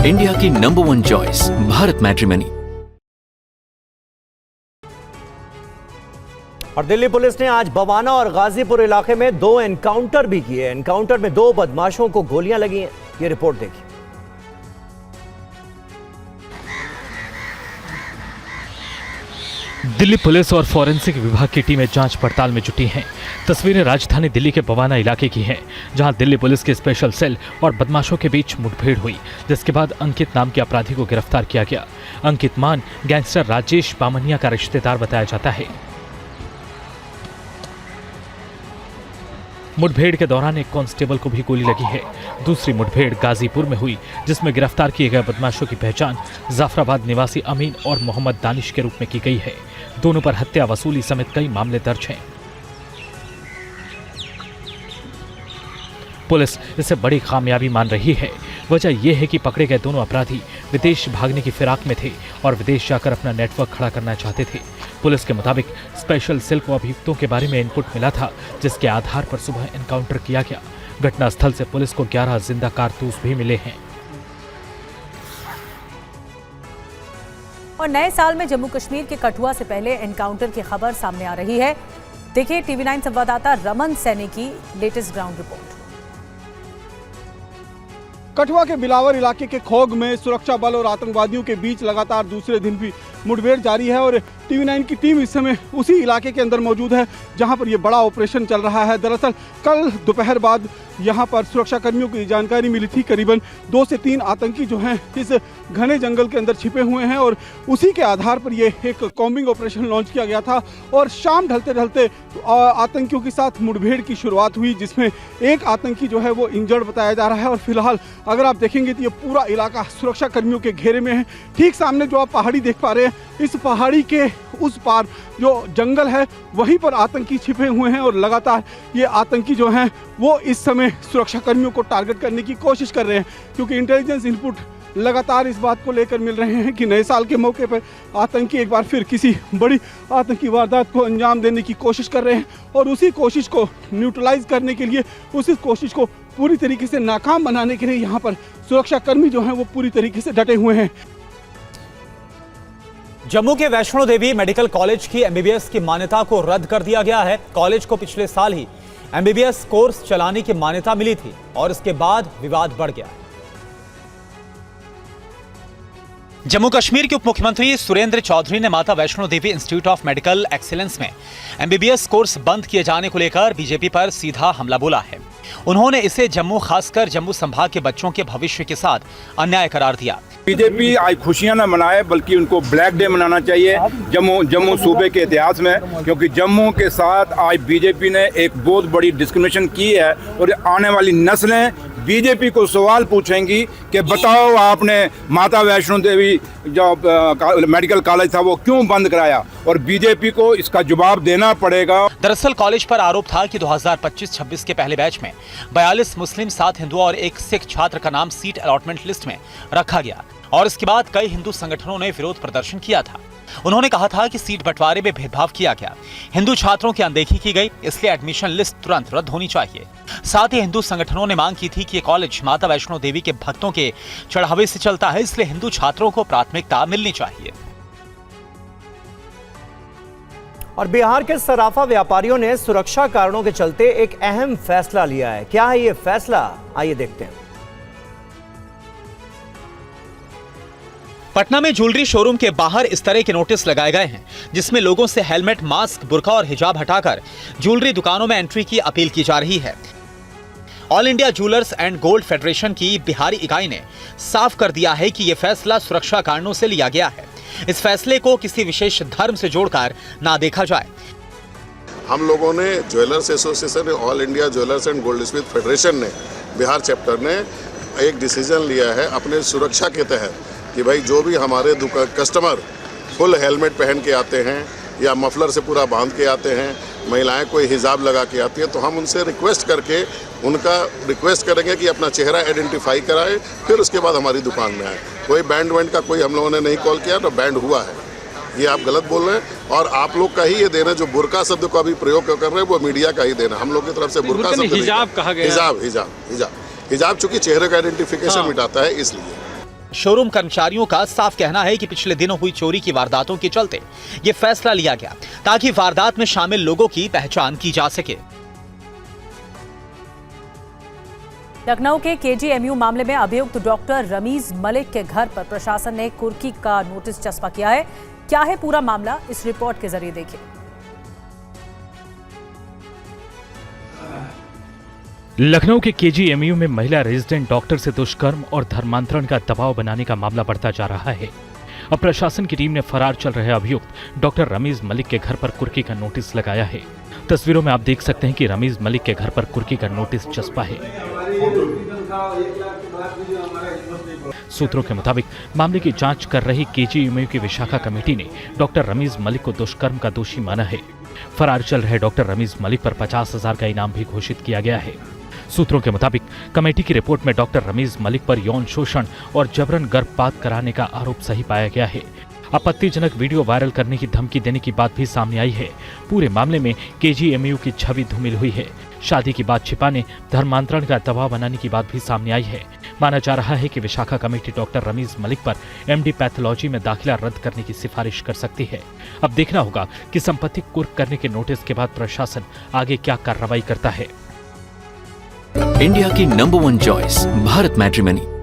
India की number 1 choice Bharat matrimony. और Delhi police ने आज बवाना और गाजीपुर इलाके में 2 एनकाउंटर भी किए। एनकाउंटर में 2 बदमाशों को गोलियां लगी हैं। ये रिपोर्ट देखिए। दिल्ली पुलिस और फॉरेंसिक विभाग की टीमें जांच पड़ताल में जुटी हैं। तस्वीरें राजधानी दिल्ली के बवाना इलाके की हैं, जहां दिल्ली पुलिस के स्पेशल सेल और बदमाशों के बीच मुठभेड़ हुई, जिसके बाद अंकित नाम के अपराधी को गिरफ्तार किया गया। अंकित मान गैंगस्टर राजेश बामनिया का रिश्तेदार बताया जाता है। मुठभेड़ के दौरान एक कांस्टेबल को भी गोली लगी है। दूसरी मुठभेड़ गाजीपुर में हुई, जिसमें गिरफ्तार किए गए बदमाशों की पहचान जाफराबाद निवासी अमीन और मोहम्मद दानिश के रूप में की गई है। दोनों पर हत्या, वसूली समेत कई मामले दर्ज हैं। पुलिस इसे बड़ी कामयाबी मान रही है। वजह यह है कि पकड़े गए दोनों अपराधी विदेश भागने की फिराक में थे और विदेश जाकर अपना नेटवर्क खड़ा करना चाहते थे। पुलिस के मुताबिक स्पेशल सेल को अभियुक्तों के बारे में इनपुट मिला था, जिसके आधार पर सुबह एनकाउंटर किया गया। घटनास्थल से पुलिस को 11 जिंदा कारतूस भी मिले हैं। और नए साल में जम्मू कश्मीर के कठुआ से पहले एनकाउंटर की खबर सामने आ रही है। देखिए टीवी 9 संवाददाता रमन सैनी की लेटेस्ट ग्राउंड रिपोर्ट। कठुआ के बिलावर इलाके के खोग में सुरक्षा बल और आतंकवादियों के बीच लगातार दूसरे दिन भी मुठभेड़ जारी है और टीवी 9 की टीम इस समय उसी इलाके के अंदर मौजूद है जहां पर यह बड़ा ऑपरेशन चल रहा है। दरअसल कल दोपहर बाद यहां पर सुरक्षा कर्मियों की जानकारी मिली थी, करीबन 2 से 3 आतंकी जो हैं इस घने जंगल के अंदर छिपे हुए हैं और उसी के आधार पर यह एक कॉम्बिंग ऑपरेशन लॉन्च किया गया था। और शाम ढलते ढलते आतंकियों के साथ मुठभेड़ की शुरुआत हुई, जिसमें एक आतंकी जो है वो इंजर्ड बताया जा रहा है। और फिलहाल अगर आप देखेंगे तो ये पूरा इलाका सुरक्षा कर्मियों के घेरे में है। ठीक सामने जो आप पहाड़ी देख पा रहे हैं, इस पहाड़ी के उस पार जो जंगल है वहीं पर आतंकी छिपे हुए हैं और लगातार ये आतंकी जो हैं वो इस समय सुरक्षा कर्मियों को टारगेट करने की कोशिश कर रहे हैं, क्योंकि इंटेलिजेंस इनपुट लगातार इस बात को लेकर मिल रहे हैं कि नए साल के मौके पर आतंकी एक बार फिर किसी बड़ी आतंकी वारदात को अंजाम देने की कोशिश कर रहे हैं और उसी कोशिश को न्यूट्रलाइज करने के लिए, उसी कोशिश को पूरी तरीके से नाकाम बनाने के लिए यहाँ पर सुरक्षा कर्मी जो हैं वो पूरी तरीके से डटे हुए हैं। जम्मू के वैष्णो देवी मेडिकल कॉलेज की एमबीबीएस की मान्यता को रद्द कर दिया गया है। कॉलेज को पिछले साल ही एमबीबीएस कोर्स चलाने की मान्यता मिली थी और इसके बाद विवाद बढ़ गया। जम्मू कश्मीर के उप मुख्यमंत्री सुरेंद्र चौधरी ने माता Vaishno Devi institute of medical excellence में एमबीबीएस कोर्स बंद किए जाने को लेकर बीजेपी पर सीधा हमला बोला है। उन्होंने इसे जम्मू, खासकर जम्मू संभाग के बच्चों के भविष्य के साथ अन्याय करार दिया। बीजेपी आज खुशियां न मनाए बल्कि उनको ब्लैक डे मनाना चाहिए जम्मू सूबे के इतिहास में, क्योंकि जम्मू के साथ आज बीजेपी ने एक बहुत बड़ी डिस्क्रिमिनेशन की है और आने वाली नस्लें बीजेपी को सवाल पूछेंगी कि बताओ आपने माता वैष्णो देवी जो मेडिकल कॉलेज था वो क्यों बंद कराया, और बीजेपी को इसका जवाब देना पड़ेगा। दरअसल कॉलेज पर आरोप था कि 2025-26 के पहले बैच में 42 मुस्लिम, 7 हिंदू और 1 सिख छात्र का नाम सीट अलॉटमेंट लिस्ट में रखा गया और इसके बाद कई हिंदू संगठनों ने विरोध प्रदर्शन किया था। उन्होंने कहा था कि सीट बंटवारे में भेदभाव किया गया, हिंदू छात्रों की अनदेखी की गई, इसलिए एडमिशन लिस्ट तुरंत रद्द होनी चाहिए। साथ ही हिंदू संगठनों ने मांग की थी कि ये कॉलेज माता वैष्णो देवी के भक्तों के चढ़ावे से चलता है, इसलिए हिंदू छात्रों को प्राथमिकता मिलनी चाहिए। और बिहार के सराफा व्यापारियों ने सुरक्षा कारणों के चलते एक अहम फैसला लिया है। क्या है ये फैसला, आइए देखते हैं। पटना में ज्वेलरी शोरूम के बाहर इस तरह के नोटिस लगाए गए हैं, जिसमें लोगों से हेलमेट, मास्क, बुर्का और हिजाब हटाकर ज्वेलरी दुकानों में एंट्री की अपील की जा रही है। All India jewellers and gold federation की बिहारी इकाई ने साफ कर दिया है कि यह फैसला सुरक्षा कारणों से लिया गया है। इस फैसले को किसी विशेष धर्म से जोड़कर ना देखा जाए। हम लोगों ने jewellers association, all India jewellers and gold Smith federation ने, बिहार चैप्टर ने एक डिसीजन लिया है अपने सुरक्षा के तहत कि भाई जो भी हमारे कस्टमर फुल हेलमेट पहन के आते हैं या मफलर से पूरा बांध के आते हैं, महिलाएं कोई हिजाब लगा के आती है, तो हम उनसे रिक्वेस्ट करके उनका रिक्वेस्ट करेंगे कि अपना चेहरा आइडेंटिफाई कराए, फिर उसके बाद हमारी दुकान में आए। कोई बैंड वैंड का कोई हम लोगों ने नहीं कॉल किया, तो बैंड हुआ है, ये आप गलत बोल रहे हैं। और आप लोग का ही ये देना, जो बुर्का शब्द को अभी प्रयोग कर रहे हैं वो मीडिया का ही देना, हम लोग की तरफ से बुर्का शब्द हिजाब कहा गया। हिजाब चूंकि चेहरे का आइडेंटिफिकेशन मिटाता है, इसलिए शोरूम कर्मचारियों का साफ कहना है कि पिछले दिनों हुई चोरी की वारदातों के चलते ये फैसला लिया गया ताकि वारदात में शामिल लोगों की पहचान की जा सके। लखनऊ के केजीएमयू मामले में अभियुक्त डॉक्टर रमीज मलिक के घर पर प्रशासन ने कुर्की का नोटिस चस्पा किया है। क्या है पूरा मामला, इस रिपोर्ट के जरिए देखिए। लखनऊ के केजीएमयू में महिला रेजिडेंट डॉक्टर से दुष्कर्म और धर्मांतरण का दबाव बनाने का मामला बढ़ता जा रहा है। अब प्रशासन की टीम ने फरार चल रहे अभियुक्त डॉक्टर रमीज मलिक के घर पर कुर्की का नोटिस लगाया है। तस्वीरों में आप देख सकते हैं कि रमीज मलिक के घर पर कुर्की का नोटिस चस्पा है। सूत्रों के मुताबिक मामले की जांच कर रही केजीएमयू की विशाखा कमेटी ने डॉक्टर रमीज मलिक को दुष्कर्म का दोषी माना है। फरार चल रहे डॉक्टर रमीज मलिक पर 50,000 का इनाम भी घोषित किया गया है। सूत्रों के मुताबिक कमेटी की रिपोर्ट में डॉक्टर रमीज मलिक पर यौन शोषण और जबरन गर्भपात कराने का आरोप सही पाया गया है। आपत्तिजनक वीडियो वायरल करने की धमकी देने की बात भी सामने आई है। पूरे मामले में केजीएमयू की छवि धूमिल हुई है। शादी की बात छिपाने, धर्मांतरण का दबाव बनाने की बात भी सामने आई है। माना जा रहा है कि विशाखा कमेटी डॉक्टर रमीज मलिक पर एमडी पैथोलॉजी में दाखिला रद्द करने की सिफारिश कर सकती है। अब देखना होगा कि संपत्ति कुर्क करने के नोटिस के बाद प्रशासन आगे क्या कार्रवाई करता है। इंडिया की नंबर 1 चॉइस भारत मैट्रिमनी।